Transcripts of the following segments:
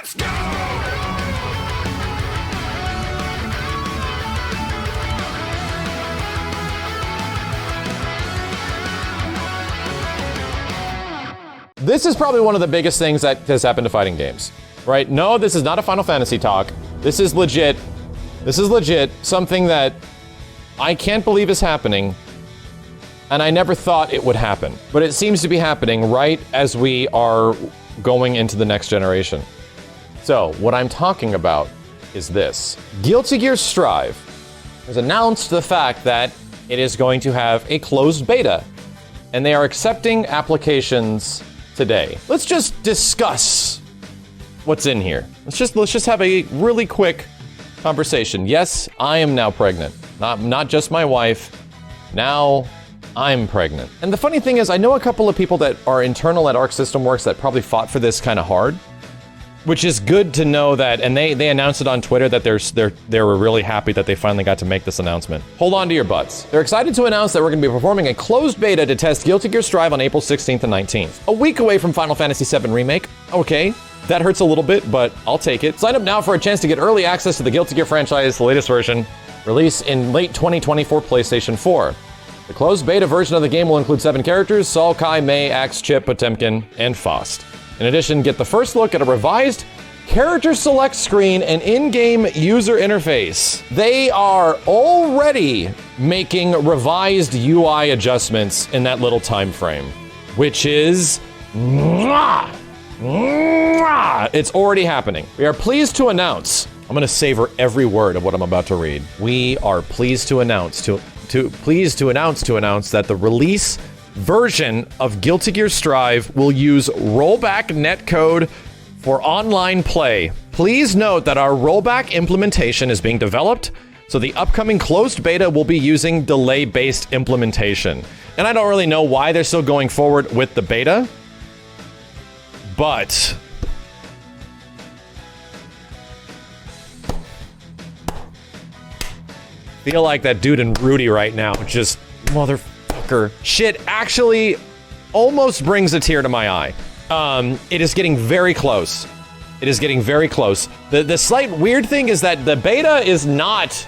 Let's go! This is probably one of the biggest things that has happened to fighting games, right? No, this is not a Final Fantasy talk. This is legit something that I can't believe is happening, and I never thought it would happen. But it seems to be happening right as we are going into the next generation. So, what I'm talking about is this. Guilty Gear Strive has announced the fact that it is going to have a closed beta, and they are accepting applications today. Let's just discuss what's in here. Let's just have a really quick conversation. Yes, I am now pregnant. Not just my wife. Now I'm pregnant. And the funny thing is, I know a couple of people that are internal at Arc System Works that probably fought for this kind of hard, which is good to know that, and they announced it on Twitter that they were really happy that they finally got to make this announcement. Hold on to your butts. They're excited to announce that we're going to be performing a closed beta to test Guilty Gear Strive on April 16th and 19th. A week away from Final Fantasy VII Remake. Okay, that hurts a little bit, but I'll take it. Sign up now for a chance to get early access to the Guilty Gear franchise, the latest version, release in late 2020 for PlayStation 4. The closed beta version of the game will include 7 characters: Sol, Kai, Mei, Axe, Chip, Potemkin, and Faust. In addition, get the first look at a revised character select screen and in-game user interface. They are already making revised UI adjustments in that little time frame, which is it's already happening. We are pleased to announce, I'm going to savor every word of what I'm about to read. We are pleased to announce that the release version of Guilty Gear Strive will use rollback netcode for online play. Please note that our rollback implementation is being developed, so the upcoming closed beta will be using delay-based implementation. And I don't really know why they're still going forward with the beta, but feel like that dude in Rudy right now, just motherfucker. Shit actually almost brings a tear to my eye. It is getting very close. It is getting very close. The slight weird thing is that the beta is not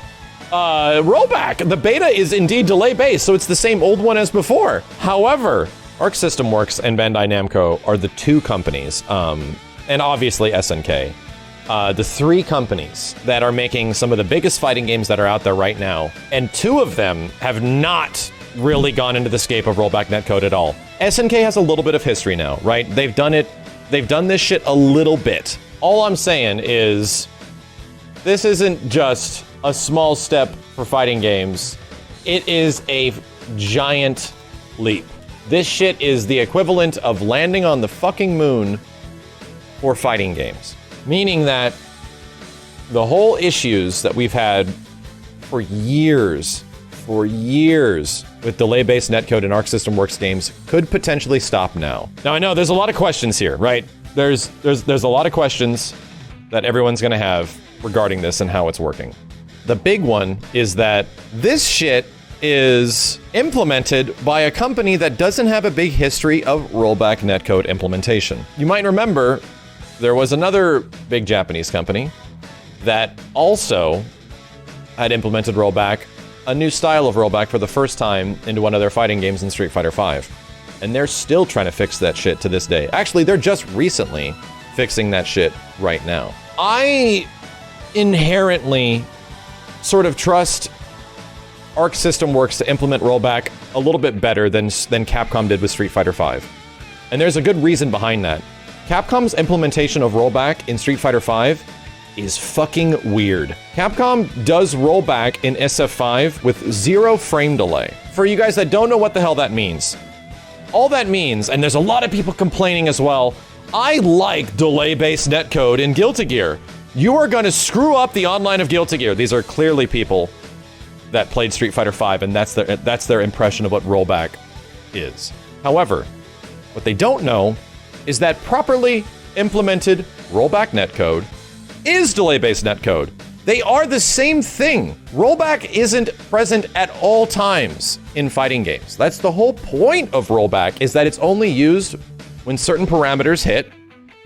rollback. The beta is indeed delay-based, so it's the same old one as before. However, Arc System Works and Bandai Namco are the two companies, and obviously SNK, the three companies that are making some of the biggest fighting games that are out there right now, and two of them have not really gone into the scape of rollback netcode at all. SNK has a little bit of history now, right? They've done this shit a little bit. All I'm saying is, this isn't just a small step for fighting games. It is a giant leap. This shit is the equivalent of landing on the fucking moon for fighting games. Meaning that the whole issues that we've had for years with delay-based netcode in Arc System Works games could potentially stop now. Now I know there's a lot of questions here, right? There's a lot of questions that everyone's gonna have regarding this and how it's working. The big one is that this shit is implemented by a company that doesn't have a big history of rollback netcode implementation. You might remember there was another big Japanese company that also had implemented rollback, a new style of rollback for the first time into one of their fighting games in Street Fighter V. And they're still trying to fix that shit to this day. Actually, they're just recently fixing that shit right now. I inherently sort of trust Arc System Works to implement rollback a little bit better than Capcom did with Street Fighter V. And there's a good reason behind that. Capcom's implementation of rollback in Street Fighter V is fucking weird. Capcom does rollback in SF5 with 0 frame delay. For you guys that don't know what the hell that means, all that means, and there's a lot of people complaining as well, I like delay-based netcode in Guilty Gear. You are gonna screw up the online of Guilty Gear. These are clearly people that played Street Fighter V, and that's their impression of what rollback is. However, what they don't know is that properly implemented rollback netcode is delay-based netcode. They are the same thing. Rollback isn't present at all times in fighting games. That's the whole point of rollback, is that it's only used when certain parameters hit,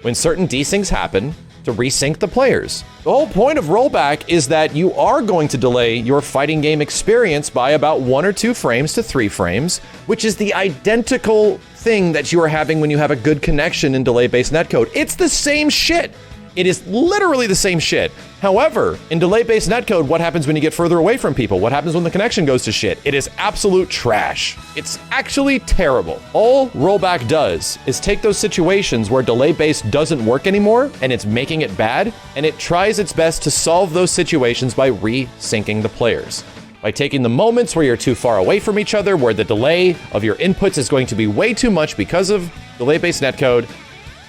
when certain desyncs happen, to resync the players. The whole point of rollback is that you are going to delay your fighting game experience by about 1 or 2 frames to 3 frames, which is the identical thing that you are having when you have a good connection in delay-based netcode. It's the same shit. It is literally the same shit. However, in delay-based netcode, what happens when you get further away from people? What happens when the connection goes to shit? It is absolute trash. It's actually terrible. All rollback does is take those situations where delay-based doesn't work anymore, and it's making it bad, and it tries its best to solve those situations by resyncing the players. By taking the moments where you're too far away from each other, where the delay of your inputs is going to be way too much because of delay-based netcode.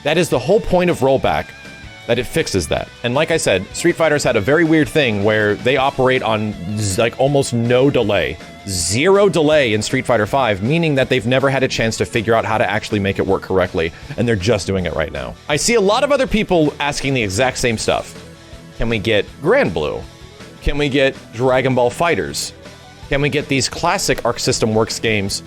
That is the whole point of rollback, that it fixes that. And like I said, Street Fighter's had a very weird thing where they operate on like almost no delay. 0 delay in Street Fighter V, meaning that they've never had a chance to figure out how to actually make it work correctly, and they're just doing it right now. I see a lot of other people asking the exact same stuff. Can we get Grand Blue? Can we get Dragon Ball FighterZ? Can we get these classic Arc System Works games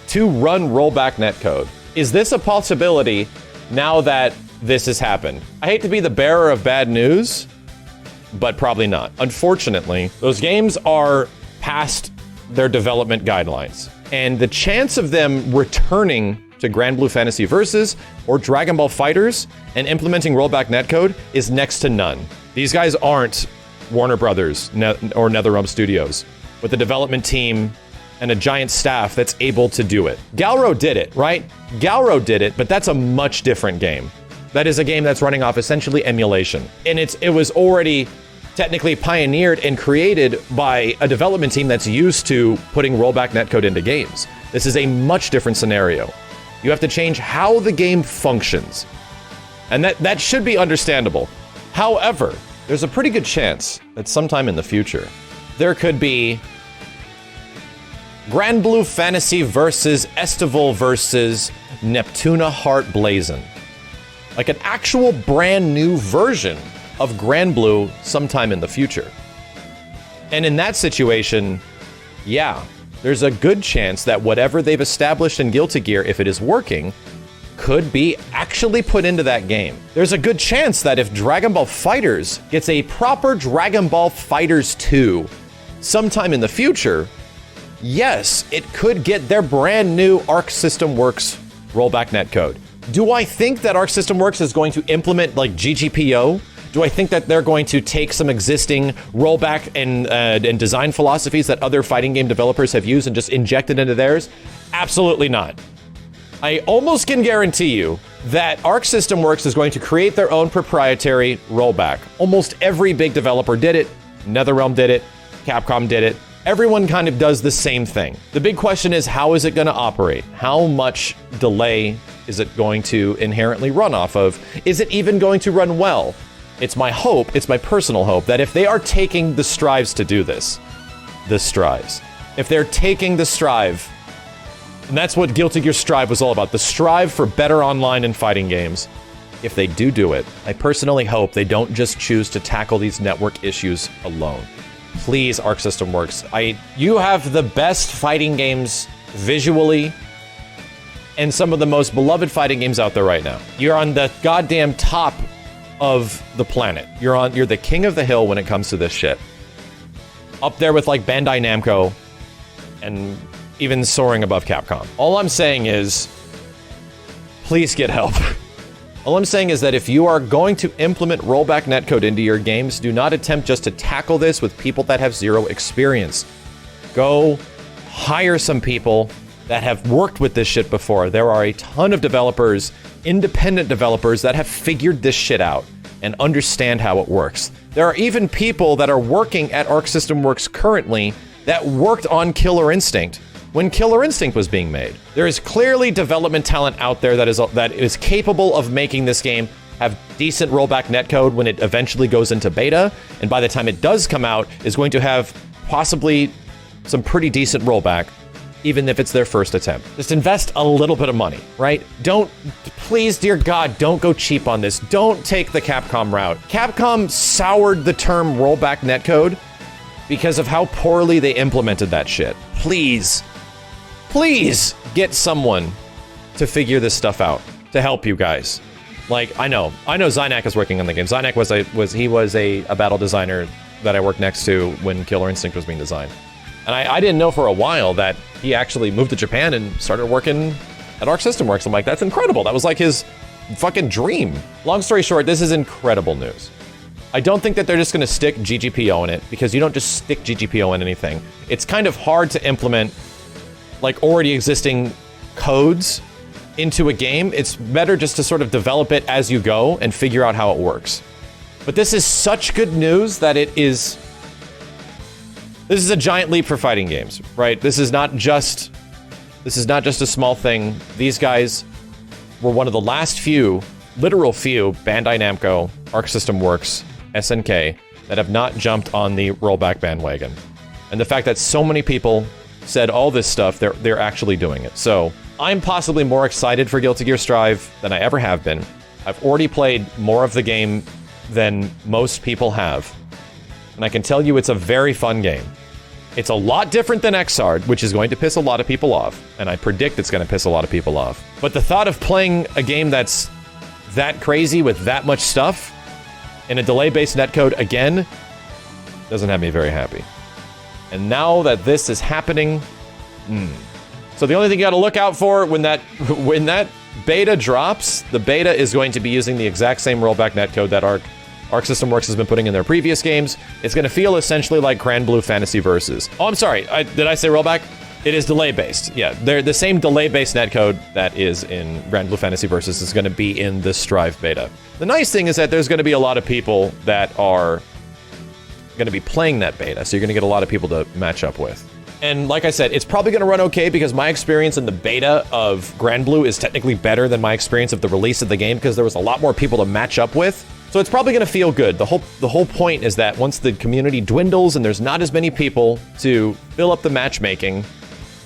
to run rollback netcode? Is this a possibility now that this has happened? I hate to be the bearer of bad news, but probably not. Unfortunately, those games are past their development guidelines, and the chance of them returning to Grand Blue Fantasy Versus or Dragon Ball FighterZ and implementing rollback netcode is next to none. These guys aren't Warner Brothers or NetherRealm Studios with a development team and a giant staff that's able to do it. Galro did it, right? Galro did it, but that's a much different game. That is a game that's running off essentially emulation. And it was already technically pioneered and created by a development team that's used to putting rollback netcode into games. This is a much different scenario. You have to change how the game functions. And that should be understandable. However, there's a pretty good chance that sometime in the future, there could be Grand Blue Fantasy versus Estival versus Neptuna Heart Blazin'. Like an actual brand new version of Grand Blue sometime in the future. And in that situation, yeah, there's a good chance that whatever they've established in Guilty Gear, if it is working, could be actually put into that game. There's a good chance that if Dragon Ball FighterZ gets a proper Dragon Ball FighterZ 2 sometime in the future, yes, it could get their brand new Arc System Works rollback netcode. Do I think that Arc System Works is going to implement like GGPO? Do I think that they're going to take some existing rollback and design philosophies that other fighting game developers have used and just inject it into theirs? Absolutely not. I almost can guarantee you that Arc System Works is going to create their own proprietary rollback. Almost every big developer did it. NetherRealm did it. Capcom did it. Everyone kind of does the same thing. The big question is, how is it going to operate? How much delay is it going to inherently run off of? Is it even going to run well? It's my hope, it's my personal hope, that if they are taking the strives to do this, if they're taking the strive, and that's what Guilty Gear Strive was all about, the strive for better online and fighting games. If they do it, I personally hope they don't just choose to tackle these network issues alone. Please, Arc System Works, you have the best fighting games visually and some of the most beloved fighting games out there right now. You're on the goddamn top of the planet. You're the king of the hill when it comes to this shit. Up there with like Bandai Namco and even soaring above Capcom. All I'm saying is, please get help. All I'm saying is that if you are going to implement rollback netcode into your games, do not attempt just to tackle this with people that have zero experience. Go hire some people that have worked with this shit before. There are a ton of developers, independent developers, that have figured this shit out and understand how it works. There are even people that are working at Arc System Works currently that worked on Killer Instinct when Killer Instinct was being made. There is clearly development talent out there that is capable of making this game have decent rollback netcode when it eventually goes into beta, and by the time it does come out, is going to have possibly some pretty decent rollback, even if it's their first attempt. Just invest a little bit of money, right? Please, dear God, don't go cheap on this. Don't take the Capcom route. Capcom soured the term rollback netcode because of how poorly they implemented that shit. Please get someone to figure this stuff out, to help you guys. Like, I know Zynak is working on the game. Zynak was a battle designer that I worked next to when Killer Instinct was being designed. And I didn't know for a while that he actually moved to Japan and started working at Arc System Works. I'm like, that's incredible. That was like his fucking dream. Long story short, this is incredible news. I don't think that they're just gonna stick GGPO in it, because you don't just stick GGPO in anything. It's kind of hard to implement like already existing codes into a game. It's better just to sort of develop it as you go and figure out how it works. But this is such good news that this is a giant leap for fighting games, right? This is not just a small thing. These guys were one of the last few, literal few, Bandai Namco, Arc System Works, SNK, that have not jumped on the rollback bandwagon. And the fact that so many people said all this stuff, they're actually doing it. So I'm possibly more excited for Guilty Gear Strive than I ever have been. I've already played more of the game than most people have. And I can tell you it's a very fun game. It's a lot different than Xrd, which is going to piss a lot of people off. And I predict it's going to piss a lot of people off. But the thought of playing a game that's that crazy with that much stuff in a delay-based netcode again doesn't have me very happy. And now that this is happening, So the only thing you got to look out for when that beta drops, the beta is going to be using the exact same rollback netcode that Arc System Works has been putting in their previous games. It's going to feel essentially like Grand Blue Fantasy Versus. Oh, I'm sorry. Did I say rollback? It is delay-based. Yeah, they're the same delay-based netcode that is in Grand Blue Fantasy Versus is going to be in the Strive beta. The nice thing is that there's going to be a lot of people that are going to be playing that beta, so you're going to get a lot of people to match up with. And like I said, it's probably going to run okay because my experience in the beta of Grand Blue is technically better than my experience of the release of the game because there was a lot more people to match up with. So it's probably going to feel good. The whole point is that once the community dwindles and there's not as many people to fill up the matchmaking,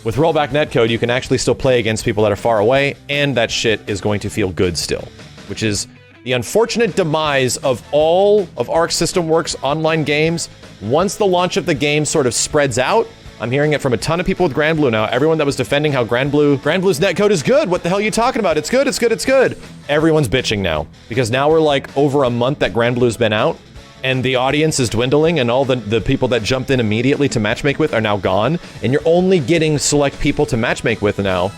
with rollback netcode, you can actually still play against people that are far away, and that shit is going to feel good still, which is the unfortunate demise of all of Arc System Works online games. Once the launch of the game sort of spreads out, I'm hearing it from a ton of people with Grand Blue now. Everyone that was defending how Grand Blue's netcode is good. What the hell are you talking about? It's good, it's good, it's good. Everyone's bitching now, because now we're like over a month that Grand Blue's been out, and the audience is dwindling, and all the people that jumped in immediately to matchmake with are now gone, and you're only getting select people to matchmake with now,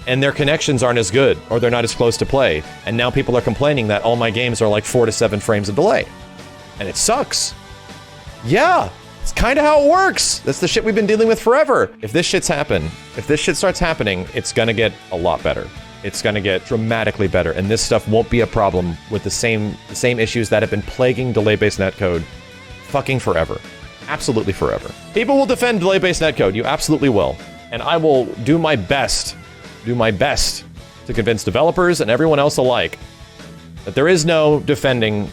and their connections aren't as good, or they're not as close to play, and now people are complaining that all my games are like 4 to 7 frames of delay. And it sucks. Yeah, it's kind of how it works. That's the shit we've been dealing with forever. If this shit starts happening, it's gonna get a lot better. It's gonna get dramatically better, and this stuff won't be a problem with the same issues that have been plaguing delay-based netcode fucking forever. Absolutely forever. People will defend delay-based netcode, you absolutely will. And I will do my best to convince developers and everyone else alike that there is no defending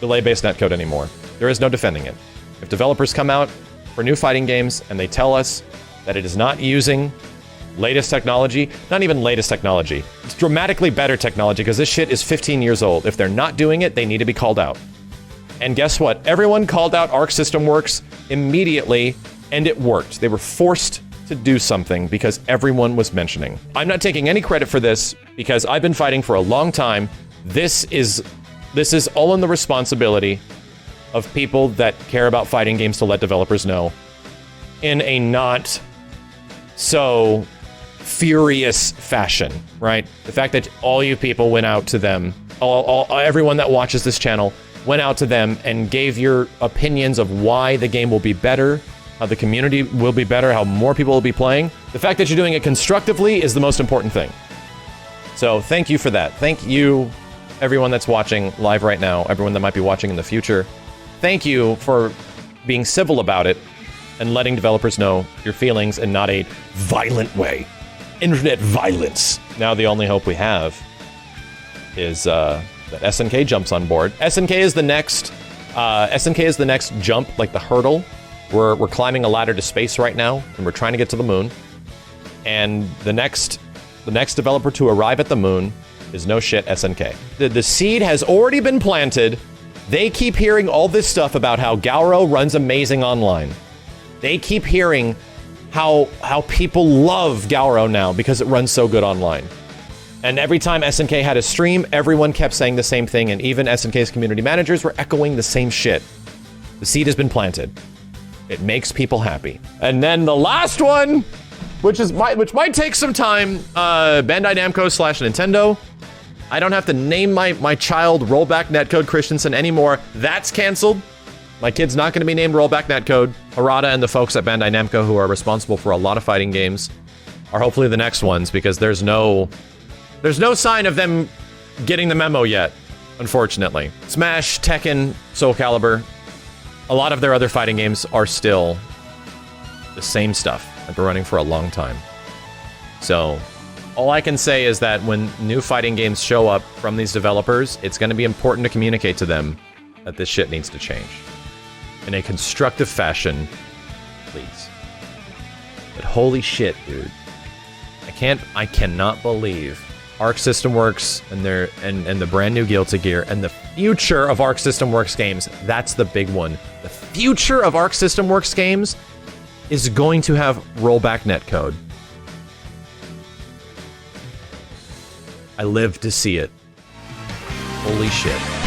delay-based netcode anymore. There is no defending it. If developers come out for new fighting games and they tell us that it is not using latest technology, not even latest technology, it's dramatically better technology because this shit is 15 years old. If they're not doing it, they need to be called out. And guess what? Everyone called out Arc System Works immediately, and it worked. They were forced to do something because everyone was mentioning. I'm not taking any credit for this because I've been fighting for a long time. This is all in the responsibility of people that care about fighting games to let developers know in a not so furious fashion, right? The fact that all you people went out to them, everyone that watches this channel went out to them and gave your opinions of why the game will be better, how the community will be better, how more people will be playing. The fact that you're doing it constructively is the most important thing. So thank you for that. Thank you, everyone that's watching live right now, everyone that might be watching in the future. Thank you for being civil about it and letting developers know your feelings in not a violent way. Internet violence. Now the only hope we have is that SNK jumps on board. SNK is the next jump, like the hurdle. We're climbing a ladder to space right now, and we're trying to get to the moon. And the next developer to arrive at the moon is no shit SNK. The seed has already been planted. They keep hearing all this stuff about how Gauro runs amazing online. They keep hearing how people love Gauro now because it runs so good online. And every time SNK had a stream, everyone kept saying the same thing, and even SNK's community managers were echoing the same shit. The seed has been planted. It makes people happy. And then the last one, which might take some time, Bandai Namco / Nintendo. I don't have to name my child Rollback Netcode Christensen anymore. That's canceled. My kid's not going to be named Rollback Netcode. Harada and the folks at Bandai Namco, who are responsible for a lot of fighting games, are hopefully the next ones, because there's no sign of them getting the memo yet, unfortunately. Smash, Tekken, Soul Calibur, a lot of their other fighting games are still the same stuff. I've been running for a long time. So, all I can say is that when new fighting games show up from these developers, it's going to be important to communicate to them that this shit needs to change. In a constructive fashion, please. But holy shit, dude. I cannot believe Arc System Works and the brand new Guilty Gear and the future of Arc System Works games. That's the big one. The future of Arc System Works games is going to have rollback netcode. I live to see it. Holy shit.